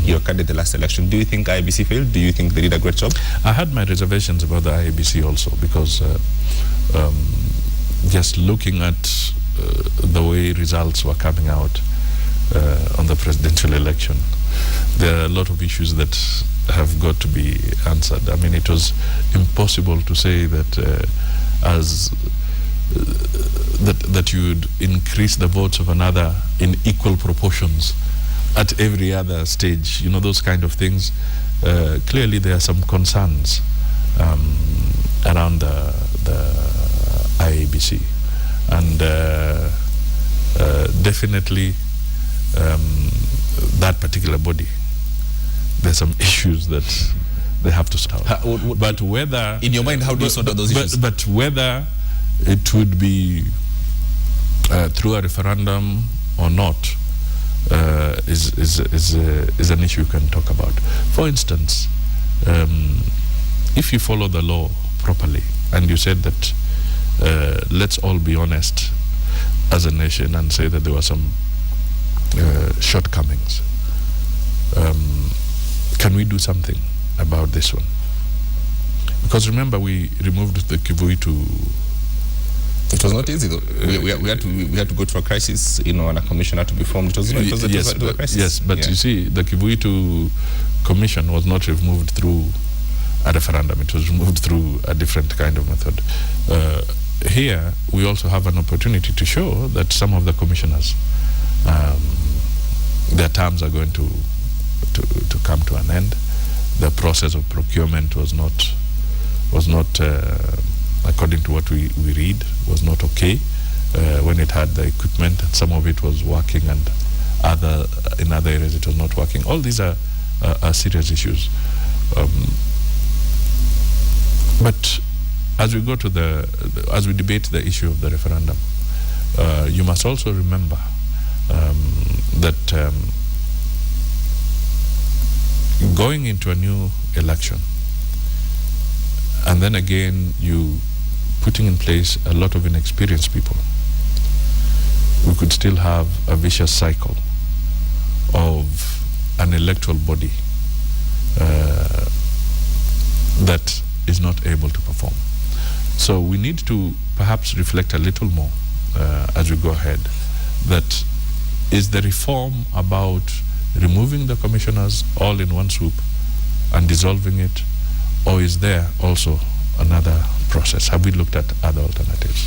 your candidate the last election. Do you think IEBC failed? Do you think they did a great job? I had my reservations about the IEBC also, because just looking at the way results were coming out on the presidential election, there are a lot of issues that have got to be answered. I mean, it was impossible to say that that you would increase the votes of another in equal proportions at every other stage. You know, those kind of things. Clearly, there are some concerns around the IEBC, and definitely that particular body, there's some issues that they have to sort out. But whether, in your mind, how do you sort out those issues? But whether it would be through a referendum or not is an issue you can talk about. For instance, if you follow the law properly, and you said that let's all be honest as a nation and say that there were some shortcomings, can we do something about this one? Because remember, we removed the Kivuitu. It was not easy though. We had to go through a crisis, you know, and a commission had to be formed. It was a crisis. Yes, but you see, the Kivuitu commission was not removed through a referendum. It was removed through a different kind of method. Here, we also have an opportunity to show that some of the commissioners, their terms are going to come to an end. The process of procurement was not according to what we read, was not okay when it had the equipment. Some of it was working, and in other areas it was not working. All these are serious issues. But as we go to as we debate the issue of the referendum, you must also remember that going into a new election, and then again you putting in place a lot of inexperienced people, we could still have a vicious cycle of an electoral body that is not able to perform. So we need to perhaps reflect a little more as we go ahead. That is the reform about removing the commissioners all in one swoop and dissolving it, or is there also another process? Have we looked at other alternatives?